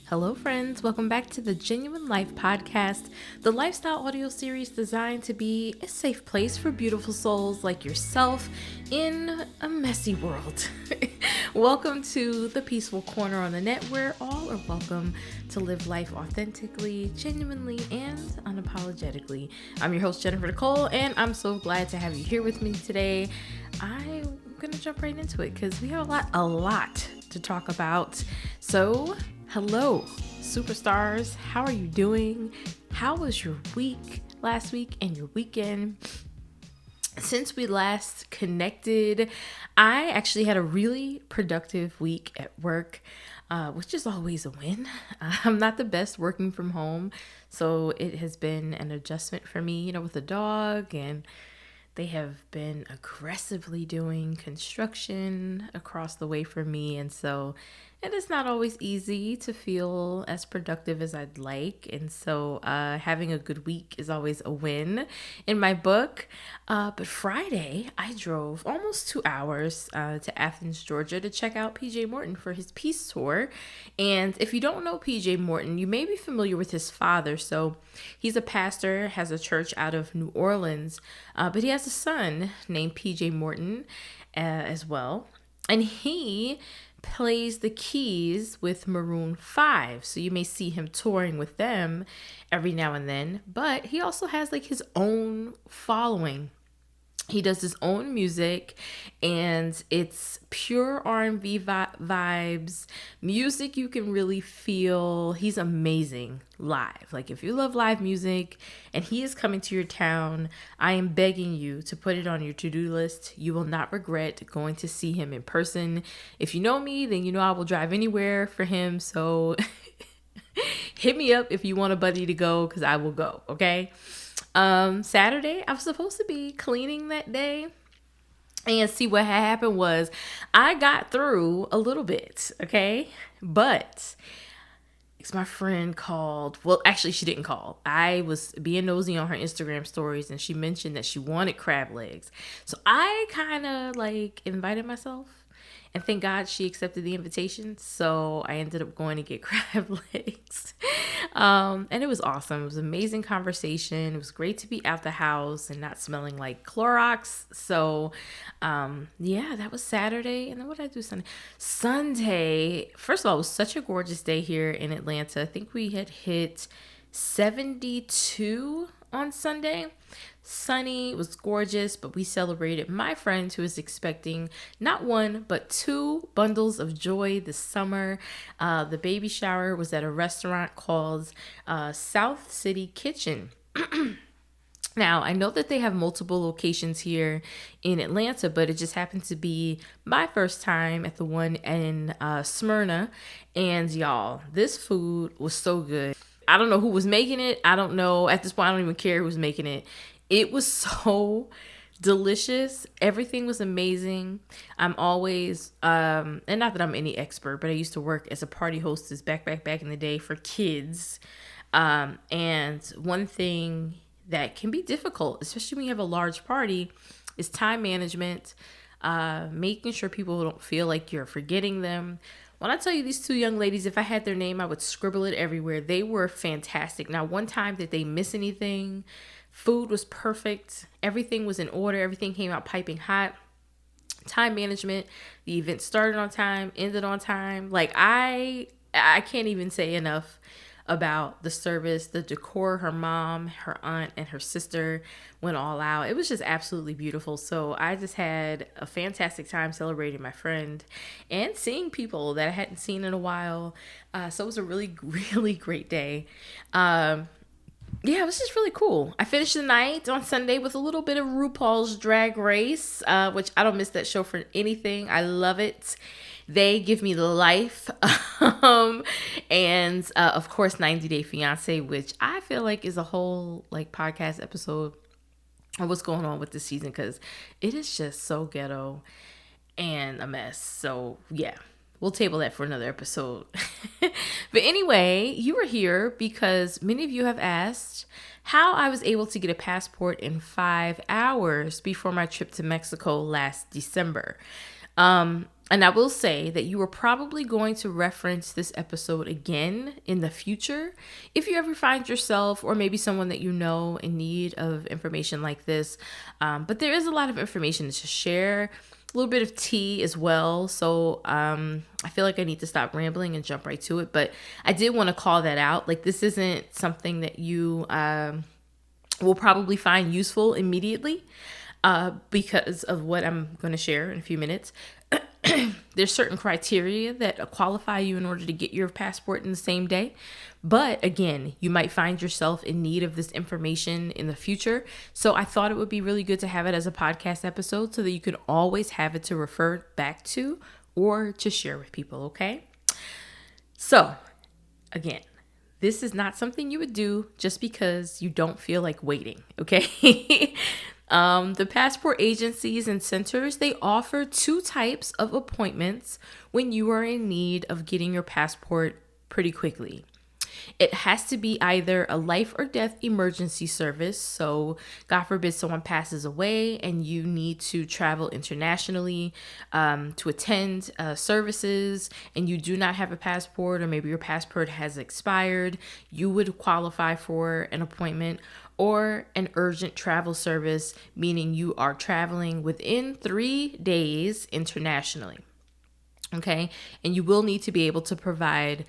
Hello, friends. Welcome back to the Genuine Life podcast, the lifestyle audio series designed to be a safe place for beautiful souls like yourself in a messy world. Welcome to the peaceful corner on the net where all are welcome to live life authentically, genuinely, and unapologetically. I'm your host, Jennifer Nicole, and I'm so glad to have you here with me today. I'm going to jump right into it because we have a lot to talk about. So, hello, superstars. How are you doing? How was your week last week and your weekend? Since we last connected, I actually had a really productive week at work, which is always a win. I'm not the best working from home, so it has been an adjustment for me, with a dog, and they have been aggressively doing construction across the way from me. And so it is not always easy to feel as productive as I'd like. And so having a good week is always a win in my book. But Friday, I drove almost 2 hours to Athens, Georgia to check out PJ Morton for his peace tour. And if you don't know PJ Morton, you may be familiar with his father. So he's a pastor, has a church out of New Orleans, but he has a son named PJ Morton as well. And he plays the keys with Maroon 5. So you may see him touring with them every now and then. But he also has like his own following. He does his own music, and it's pure R&B vibes, music you can really feel. He's amazing live. Like, if you love live music and he is coming to your town, I am begging you to put it on your to-do list. You will not regret going to see him in person. If you know me, then you know I will drive anywhere for him. So hit me up if you want a buddy to go, because I will go, okay? Saturday, I was supposed to be cleaning that day. And see, what happened was I got through a little bit, okay? But my friend called. Well, actually, she didn't call. I was being nosy on her Instagram stories, and she mentioned that she wanted crab legs. So I kind of invited myself. And thank God she accepted the invitation. So I ended up going to get crab legs. And it was awesome. It was an amazing conversation. It was great to be out the house and not smelling like Clorox. So, that was Saturday. And then what did I do Sunday? Sunday, first of all, it was such a gorgeous day here in Atlanta. I think we had hit 72 on Sunday. Sunny, it was gorgeous, but we celebrated my friend who is expecting not one, but 2 bundles of joy this summer. The baby shower was at a restaurant called South City Kitchen. Now, I know that they have multiple locations here in Atlanta, but it just happened to be my first time at the one in Smyrna. And y'all, this food was so good. I don't know who was making it. I don't know. At this point, I don't even care who was making it. It was so delicious. Everything was amazing. I'm always, and not that I'm any expert, but I used to work as a party hostess back in the day for kids. And one thing that can be difficult, especially when you have a large party, is time management, making sure people don't feel like you're forgetting them. When I tell you these 2 young ladies, if I had their name, I would scribble it everywhere. They were fantastic. Now, one time did they miss anything? Food was perfect. Everything was in order. Everything came out piping hot. Time management. The event started on time, ended on time. I can't even say enough about the service, the decor. Her mom, her aunt, and her sister went all out. It was just absolutely beautiful. So I just had a fantastic time celebrating my friend and seeing people that I hadn't seen in a while. So it was a really, really great day. It was just really cool. I finished the night on Sunday with a little bit of RuPaul's Drag Race, which I don't miss that show for anything. I love it. They give me the life. And of course, 90 Day Fiance, which I feel like is a whole podcast episode of what's going on with this season, because it is just so ghetto and a mess. So yeah. We'll table that for another episode. But anyway, you are here because many of you have asked how I was able to get a passport in 5 hours before my trip to Mexico last December. And I will say that you are probably going to reference this episode again in the future if you ever find yourself or maybe someone that you know in need of information like this. But there is a lot of information to share, a little bit of tea as well. So I feel like I need to stop rambling and jump right to it. But I did want to call that out. Like, this isn't something that you will probably find useful immediately because of what I'm going to share in a few minutes. There's certain criteria that qualify you in order to get your passport in the same day. But again, you might find yourself in need of this information in the future. So I thought it would be really good to have it as a podcast episode so that you can always have it to refer back to or to share with people, okay? So again, this is not something you would do just because you don't feel like waiting, okay? The passport agencies and centers, they offer two types of appointments when you are in need of getting your passport pretty quickly. It has to be either a life or death emergency service. So God forbid someone passes away and you need to travel internationally to attend services and you do not have a passport, or maybe your passport has expired, you would qualify for an appointment. Or an urgent travel service, meaning you are traveling within 3 days internationally. Okay. And you will need to be able to provide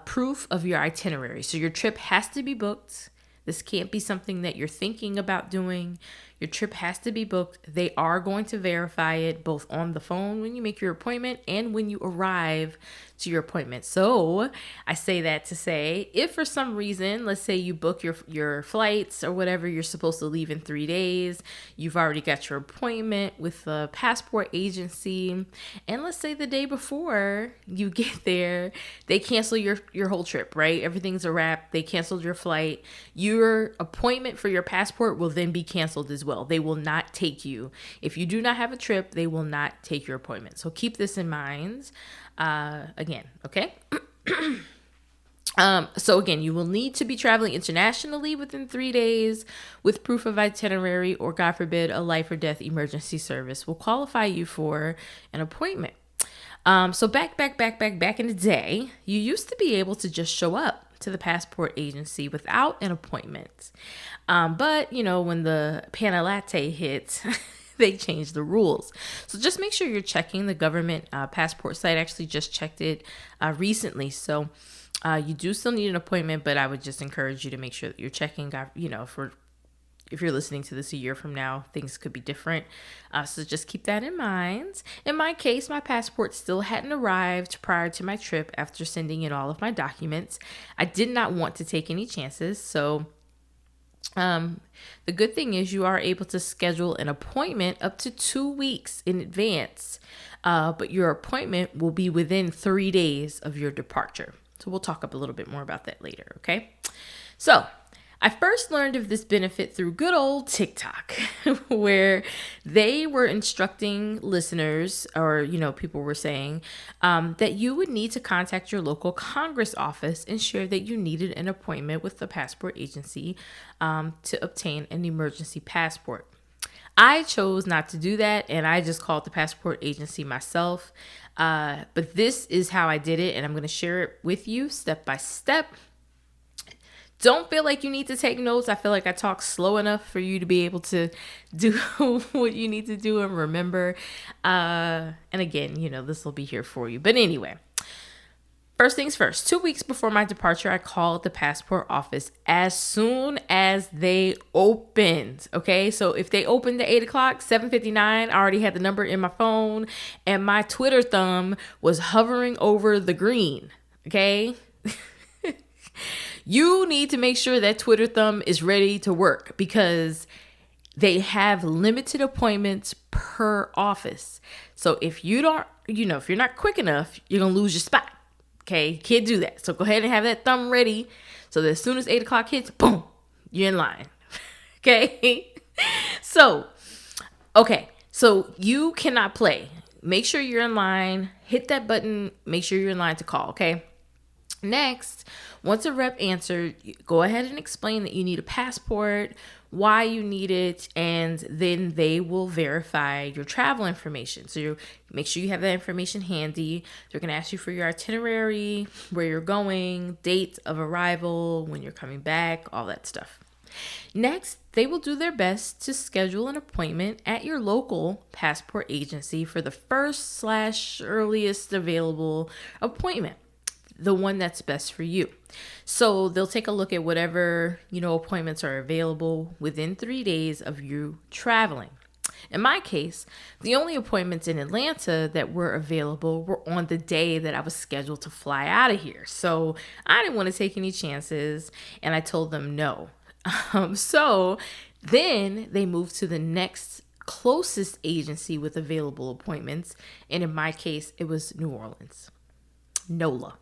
proof of your itinerary. So your trip has to be booked. This can't be something that you're thinking about doing. Your trip has to be booked. They are going to verify it both on the phone when you make your appointment and when you arrive to your appointment. So I say that to say, if for some reason, let's say you book your flights or whatever, you're supposed to leave in 3 days, you've already got your appointment with the passport agency, and let's say the day before you get there, they cancel your whole trip, right? Everything's a wrap. They canceled your flight. Your appointment for your passport will then be canceled as well. They will not take you. If you do not have a trip, they will not take your appointment. So keep this in mind. Again, okay? So again, you will need to be traveling internationally within 3 days with proof of itinerary, or God forbid, a life or death emergency service will qualify you for an appointment. So back in the day, you used to be able to just show up to the passport agency without an appointment. But you know, when the panna latte hit, they changed the rules. So just make sure you're checking the government passport site. I actually just checked it recently. So you do still need an appointment, but I would just encourage you to make sure that you're checking, you know, for if you're listening to this a year from now, things could be different. So just keep that in mind. In my case, my passport still hadn't arrived prior to my trip after sending in all of my documents. I did not want to take any chances. So the good thing is you are able to schedule an appointment up to 2 weeks in advance. But your appointment will be within 3 days of your departure. So we'll talk up a little bit more about that later. Okay. So I first learned of this benefit through good old TikTok, where they were instructing listeners, or, you know, people were saying that you would need to contact your local Congress office and share that you needed an appointment with the passport agency to obtain an emergency passport. I chose not to do that, and I just called the passport agency myself. But this is how I did it, and I'm going to share it with you step by step. Don't feel like you need to take notes. I feel like I talk slow enough for you to be able to do what you need to do and remember. And again, you know, this will be here for you. But anyway, first things first, 2 weeks before my departure, I called the passport office as soon as they opened. Okay, so if they opened at 8 o'clock, 7:59, I already had the number in my phone and my Twitter thumb was hovering over the green. Okay. You need to make sure that Twitter thumb is ready to work because they have limited appointments per office. So if you don't, you know, if you're not quick enough, you're going to lose your spot. Okay. You can't do that. So go ahead and have that thumb ready so that as soon as 8 o'clock hits, boom, you're in line. Okay. So you cannot play. Make sure you're in line, hit that button, make sure you're in line to call. Okay. Next, once a rep answered, go ahead and explain that you need a passport, why you need it, and then they will verify your travel information. So you make sure you have that information handy. They're going to ask you for your itinerary, where you're going, date of arrival, when you're coming back, all that stuff. Next, they will do their best to schedule an appointment at your local passport agency for the first/earliest available appointment, the one that's best for you. So they'll take a look at whatever, appointments are available within 3 days of you traveling. In my case, the only appointments in Atlanta that were available were on the day that I was scheduled to fly out of here. So I didn't want to take any chances, and I told them no. So then they moved to the next closest agency with available appointments. And in my case, it was New Orleans, NOLA,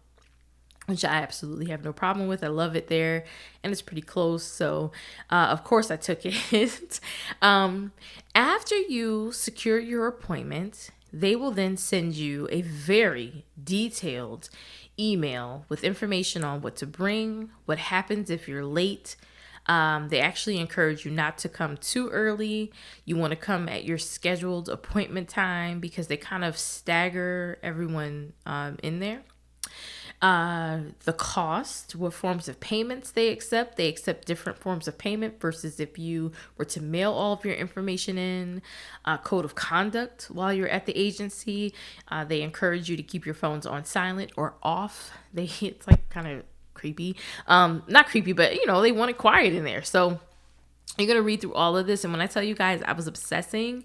which I absolutely have no problem with. I love it there, and it's pretty close. So, of course, I took it. After you secure your appointment, they will then send you a very detailed email with information on what to bring, what happens if you're late. They actually encourage you not to come too early. You want to come at your scheduled appointment time because they kind of stagger everyone in there. The cost, what forms of payments they accept. They accept different forms of payment versus if you were to mail all of your information in. Code of conduct while you're at the agency. They encourage you to keep your phones on silent or off. It's like kind of creepy. Not creepy, but they want it quiet in there. So you're going to read through all of this. And when I tell you guys, I was obsessing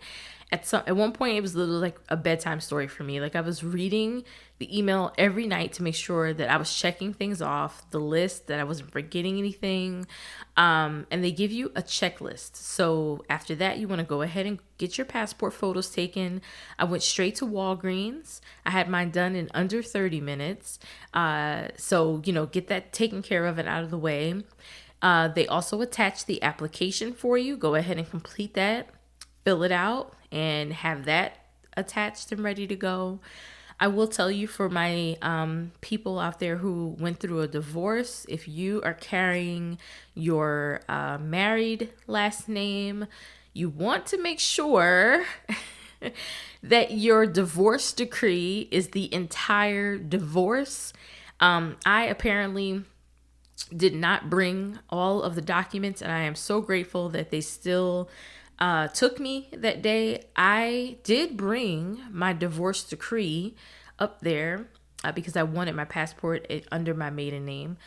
at one point, it was literally like a bedtime story for me. Like I was reading the email every night to make sure that I was checking things off the list, that I wasn't forgetting anything. And they give you a checklist. So after that, you want to go ahead and get your passport photos taken. I went straight to Walgreens. I had mine done in under 30 minutes. So, get that taken care of and out of the way. They also attach the application for you. Go ahead and complete that, fill it out, and have that attached and ready to go. I will tell you, for my people out there who went through a divorce, if you are carrying your married last name, you want to make sure that your divorce decree is the entire divorce. I apparently did not bring all of the documents, and I am so grateful that they still took me that day. I did bring my divorce decree up there because I wanted my passport under my maiden name.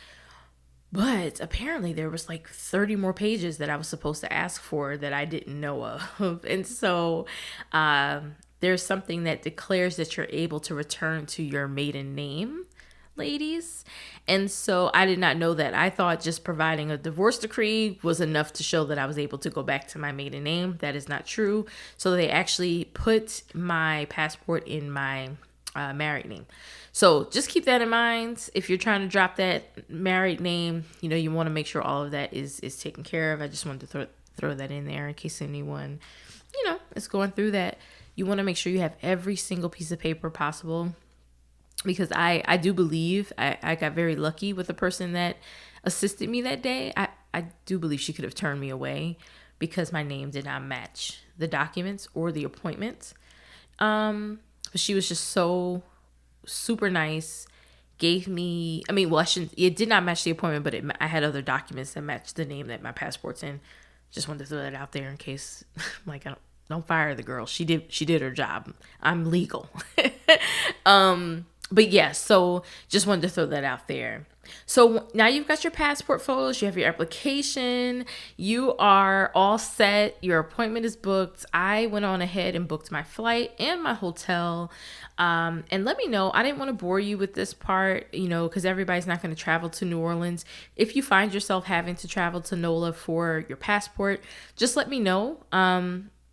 But apparently there was like 30 more pages that I was supposed to ask for that I didn't know of. And so there's something that declares that you're able to return to your maiden name, ladies. And so I did not know that. I thought just providing a divorce decree was enough to show that I was able to go back to my maiden name. That is not true. So they actually put my passport in my married name. So just keep that in mind. If you're trying to drop that married name, you want to make sure all of that is taken care of. I just wanted to throw that in there in case anyone, is going through that. You want to make sure you have every single piece of paper possible. Because I do believe I got very lucky with the person that assisted me that day. I do believe she could have turned me away because my name did not match the documents or the appointment. But she was just so super nice. Gave me, it did not match the appointment, but I had other documents that matched the name that my passport's in. Just wanted to throw that out there in case, don't fire the girl. She did her job. I'm legal. But yeah, so just wanted to throw that out there. So now you've got your passport photos, you have your application, you are all set, your appointment is booked. I went on ahead and booked my flight and my hotel. And let me know, I didn't want to bore you with this part, because everybody's not going to travel to New Orleans. If you find yourself having to travel to NOLA for your passport, just let me know.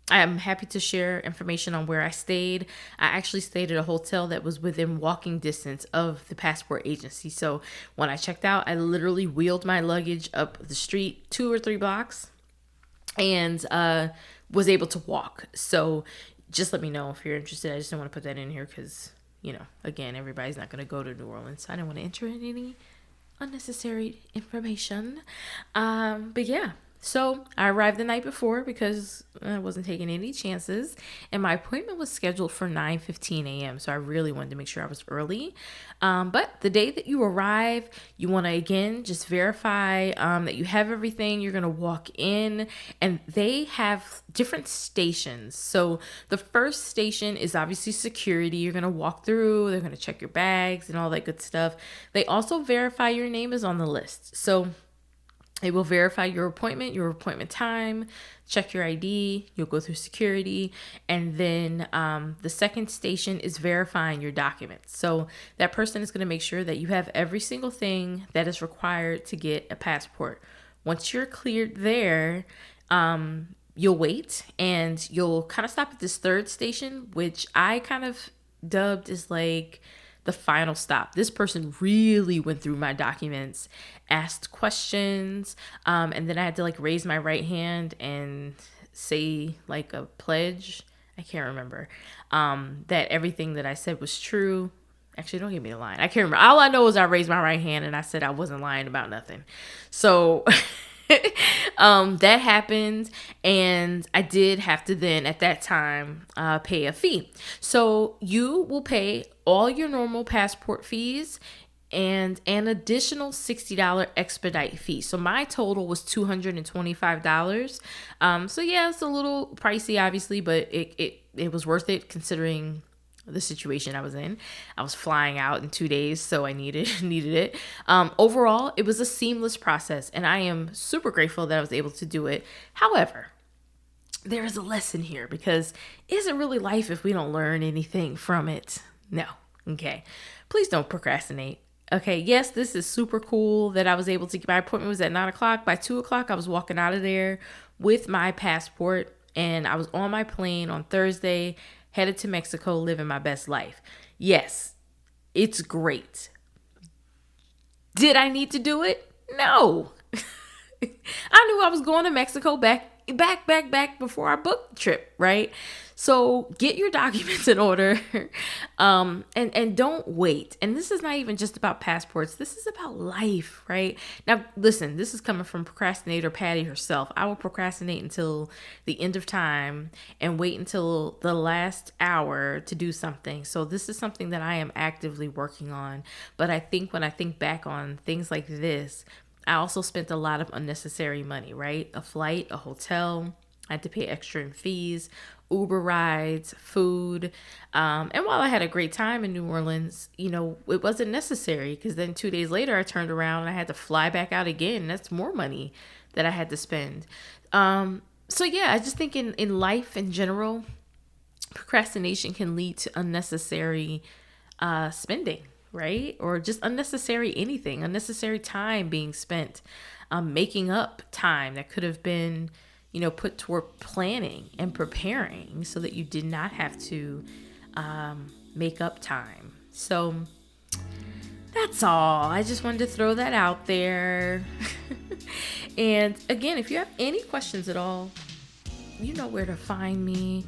I'm happy to share information on where I stayed. I actually stayed at a hotel that was within walking distance of the passport agency. So when I checked out, I literally wheeled my luggage up the street 2 or 3 blocks and was able to walk. So just let me know if you're interested. I just don't want to put that in here because, again, everybody's not going to go to New Orleans. So I don't want to enter in any unnecessary information. But yeah, So I arrived the night before because I wasn't taking any chances, and my appointment was scheduled for 9:15 a.m. So I really wanted to make sure I was early. But the day that you arrive, you want to again just verify that you have everything. You're gonna walk in, and they have different stations. So the first station is obviously security. You're gonna walk through. They're gonna check your bags and all that good stuff. They also verify your name is on the list. So it will verify your appointment time, check your ID, you'll go through security, and then the second station is verifying your documents. So that person is going to make sure that you have every single thing that is required to get a passport. Once you're cleared there, you'll wait and you'll kind of stop at this third station, which I kind of dubbed as like the final stop. This person really went through my documents, asked questions, and then I had to like raise my right hand and say like a pledge. I can't remember that everything that I said was true. Actually, don't give me a line. I can't remember. All I know is I raised my right hand and I said I wasn't lying about nothing. So that happened, and I did have to then at that time pay a fee. So you will pay all your normal passport fees and an additional $60 expedite fee. So my total was $225. So yeah, it's a little pricey obviously, but it was worth it considering the situation I was in. I was flying out in 2 days, so I needed it. Overall, it was a seamless process, and I am super grateful that I was able to do it. However, there is a lesson here, because is it really life if we don't learn anything from it? No. Okay. Please don't procrastinate. Okay. Yes, this is super cool that I was able to get my appointment was at 9:00. By 2:00, I was walking out of there with my passport, and I was on my plane on Thursday, headed to Mexico, living my best life. Yes, it's great. Did I need to do it? No. I knew I was going to Mexico back before I booked the trip, right? So get your documents in order, and don't wait. And this is not even just about passports. This is about life, right? Now, listen, this is coming from procrastinator Patty herself. I will procrastinate until the end of time and wait until the last hour to do something. So this is something that I am actively working on. But I think when I think back on things like this, I also spent a lot of unnecessary money, right? A flight, a hotel. I had to pay extra in fees, Uber rides, food. And while I had a great time in New Orleans, it wasn't necessary, because then 2 days later I turned around and I had to fly back out again. That's more money that I had to spend. So yeah, I just think in life in general, procrastination can lead to unnecessary spending, right? Or just unnecessary anything, unnecessary time being spent, making up time that could have been, put toward planning and preparing so that you did not have to make up time. So that's all. I just wanted to throw that out there. And again, if you have any questions at all, you know where to find me.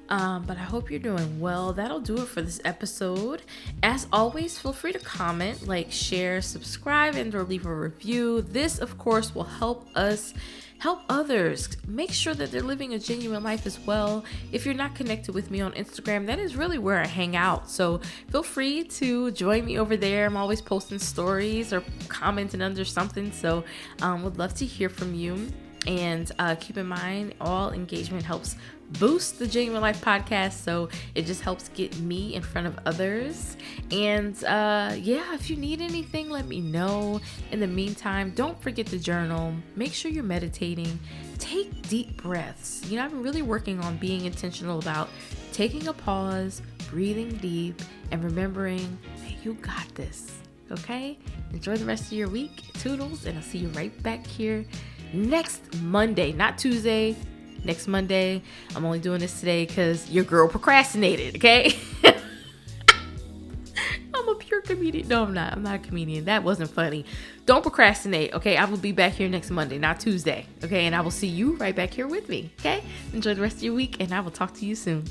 But I hope you're doing well. That'll do it for this episode. As always, feel free to comment, like, share, subscribe, and or leave a review. This, of course, will help us help others make sure that they're living a genuine life as well. If you're not connected with me on Instagram, that is really where I hang out. So feel free to join me over there. I'm always posting stories or commenting under something. So would love to hear from you. And keep in mind, all engagement helps boost the Genuine Life podcast, so it just helps get me in front of others. And if you need anything, let me know. In the meantime, don't forget to journal. Make sure you're meditating. Take deep breaths. I've been really working on being intentional about taking a pause, breathing deep, and remembering that you got this. Okay? Enjoy the rest of your week. Toodles, and I'll see you right back here next Monday, not Tuesday, next Monday. I'm only doing this today because your girl procrastinated, okay? I'm a pure comedian. No, I'm not. I'm not a comedian. That wasn't funny. Don't procrastinate, okay? I will be back here next Monday, not Tuesday, okay? And I will see you right back here with me, okay? Enjoy the rest of your week, and I will talk to you soon.